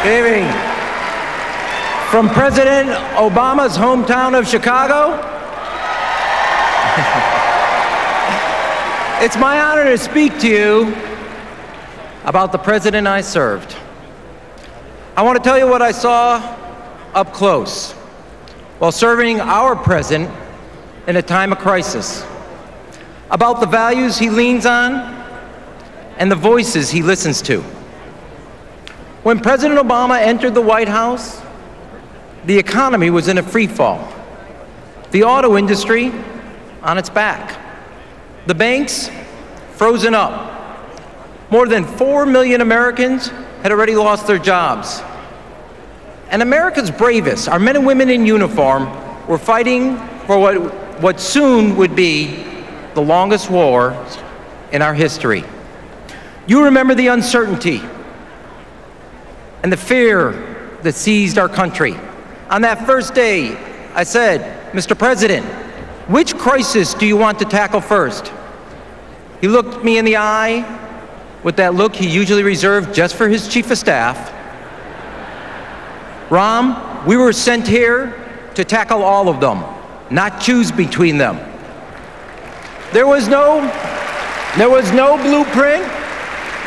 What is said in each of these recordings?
Good evening. From President Obama's hometown of Chicago, it's my honor to speak to you about the president I served. I want to tell you what I saw up close while serving our president in a time of crisis, about the values he leans on and the voices he listens to. When President Obama entered the White House, the economy was in a free fall. The auto industry on its back. The banks frozen up. More than 4 million Americans had already lost their jobs. And America's bravest, our men and women in uniform, were fighting for what soon would be the longest war in our history. You remember the uncertainty and the fear that seized our country. On that first day, I said, Mr. President, which crisis do you want to tackle first? He looked me in the eye with that look he usually reserved just for his chief of staff. Rahm, we were sent here to tackle all of them, not choose between them. There was no blueprint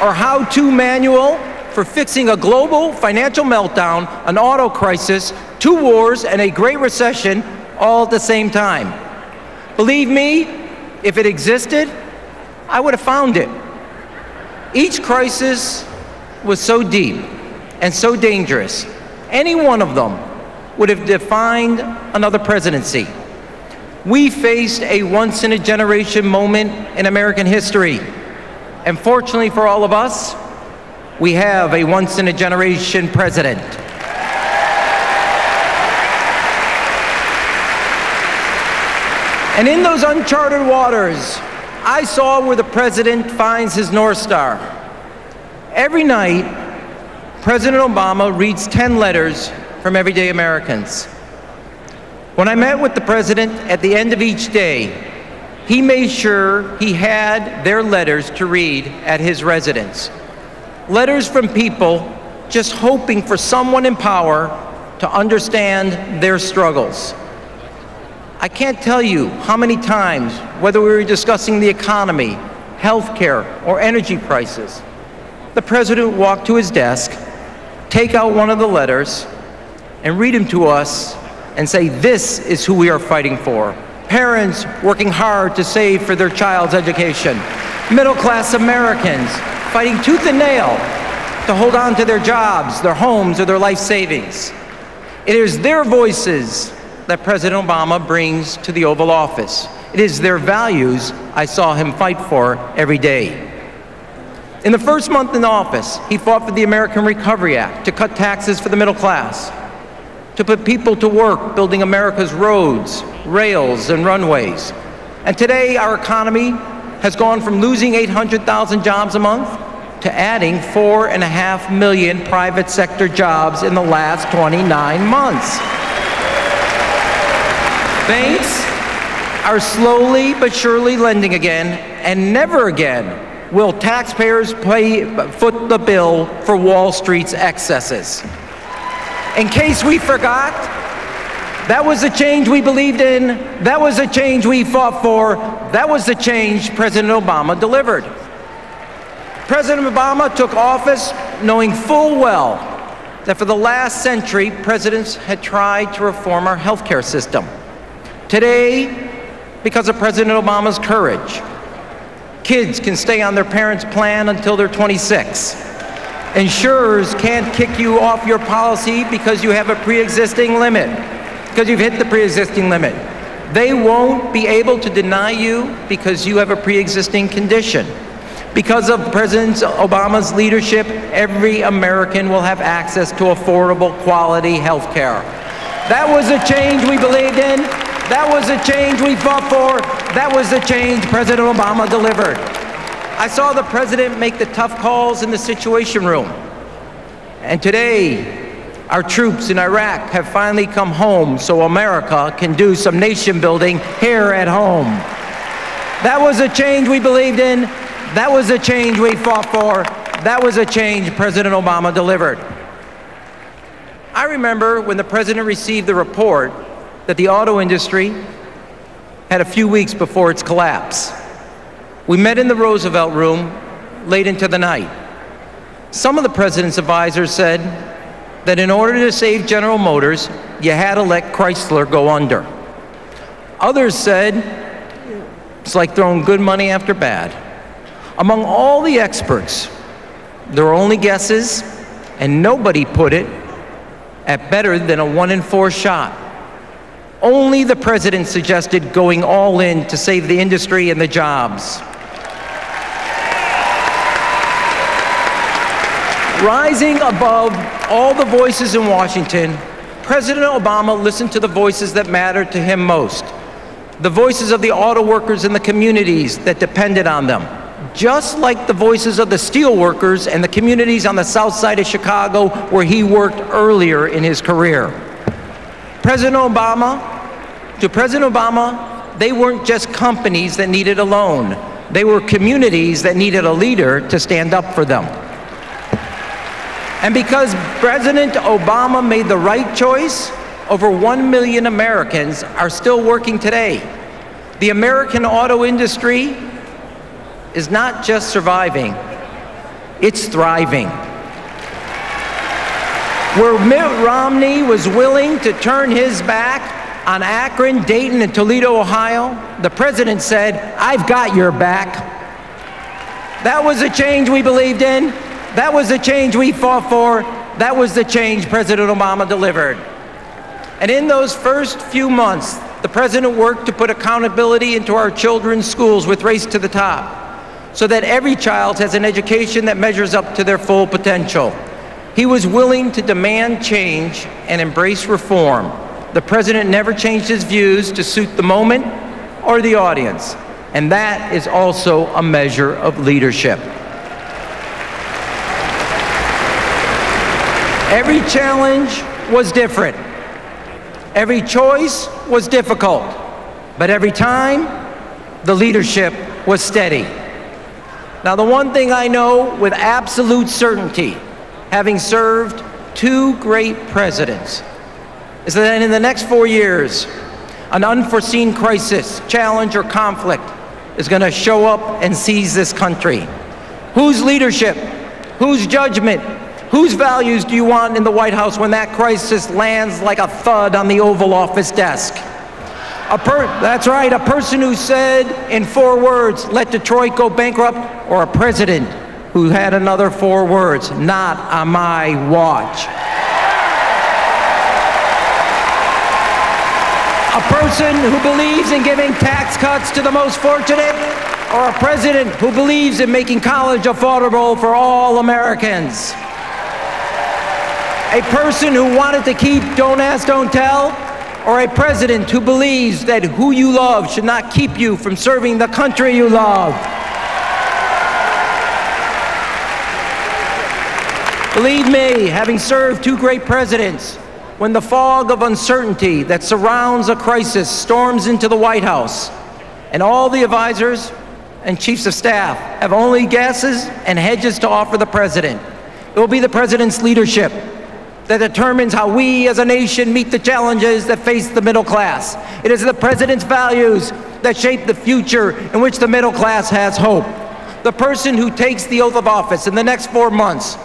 or how-to manual for fixing a global financial meltdown, an auto crisis, 2 wars, and a Great Recession all at the same time. Believe me, if it existed, I would have found it. Each crisis was so deep and so dangerous. Any one of them would have defined another presidency. We faced a once-in-a-generation moment in American history. And fortunately for all of us, we have a once-in-a-generation president. And in those uncharted waters, I saw where the president finds his North Star. Every night, President Obama reads 10 letters from everyday Americans. When I met with the president at the end of each day, he made sure he had their letters to read at his residence. Letters from people just hoping for someone in power to understand their struggles. I can't tell you how many times, whether we were discussing the economy, healthcare, or energy prices, the president would walk to his desk, take out one of the letters, and read them to us and say, this is who we are fighting for. Parents working hard to save for their child's education. Middle-class Americans fighting tooth and nail to hold on to their jobs, their homes, or their life savings. It is their voices that President Obama brings to the Oval Office. It is their values I saw him fight for every day. In the first month in office, he fought for the American Recovery Act to cut taxes for the middle class, to put people to work building America's roads, rails, and runways. And today, our economy has gone from losing 800,000 jobs a month to adding 4.5 million private sector jobs in the last 29 months. Banks are slowly but surely lending again, and never again will taxpayers foot the bill for Wall Street's excesses. In case we forgot, that was the change we believed in, that was the change we fought for, that was the change President Obama delivered. President Obama took office knowing full well that for the last century, presidents had tried to reform our healthcare system. Today, because of President Obama's courage, kids can stay on their parents' plan until they're 26. Insurers can't kick you off your policy because you have a pre-existing limit, because you've hit the pre-existing limit. They won't be able to deny you because you have a pre-existing condition. Because of President Obama's leadership, every American will have access to affordable, quality health care. That was the change we believed in. That was the change we fought for. That was the change President Obama delivered. I saw the president make the tough calls in the Situation Room. And today, our troops in Iraq have finally come home so America can do some nation building here at home. That was a change we believed in. That was a change we fought for. That was a change President Obama delivered. I remember when the president received the report that the auto industry had a few weeks before its collapse. We met in the Roosevelt Room late into the night. Some of the president's advisors said that in order to save General Motors, you had to let Chrysler go under. Others said it's like throwing good money after bad. Among all the experts, there were only guesses, and nobody put it at better than a 1 in 4 shot. Only the president suggested going all in to save the industry and the jobs. Rising above all the voices in Washington, President Obama listened to the voices that mattered to him most, the voices of the auto workers in the communities that depended on them, just like the voices of the steel workers and the communities on the south side of Chicago where he worked earlier in his career. To President Obama, they weren't just companies that needed a loan. They were communities that needed a leader to stand up for them. And because President Obama made the right choice, over 1 million Americans are still working today. The American auto industry is not just surviving, it's thriving. Where Mitt Romney was willing to turn his back on Akron, Dayton, and Toledo, Ohio, the president said, "I've got your back." That was the change we believed in. That was the change we fought for. That was the change President Obama delivered. And in those first few months, the president worked to put accountability into our children's schools with Race to the Top, so that every child has an education that measures up to their full potential. He was willing to demand change and embrace reform. The president never changed his views to suit the moment or the audience, and that is also a measure of leadership. Every challenge was different. Every choice was difficult, but every time, the leadership was steady. Now, the one thing I know with absolute certainty, having served 2 great presidents, is that in the next 4 years, an unforeseen crisis, challenge, or conflict is going to show up and seize this country. Whose leadership, whose judgment, whose values do you want in the White House when that crisis lands like a thud on the Oval Office desk? That's right, a person who said in 4 words, "Let Detroit go bankrupt," or a president who had another 4 words, "Not on my watch." A person who believes in giving tax cuts to the most fortunate, or a president who believes in making college affordable for all Americans. A person who wanted to keep Don't Ask, Don't Tell, or a president who believes that who you love should not keep you from serving the country you love. Believe me, having served 2 great presidents, when the fog of uncertainty that surrounds a crisis storms into the White House, and all the advisors and chiefs of staff have only guesses and hedges to offer the president, it will be the president's leadership that determines how we as a nation meet the challenges that face the middle class. It is the president's values that shape the future in which the middle class has hope. The person who takes the oath of office in the next 4 months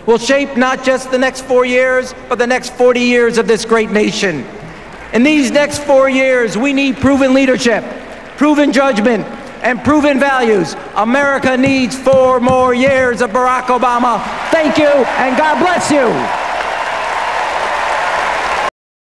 will shape not just the next 4 years, but the next 40 years of this great nation. In these next 4 years, we need proven leadership, proven judgment, and proven values. America needs 4 more years of Barack Obama. Thank you, and God bless you.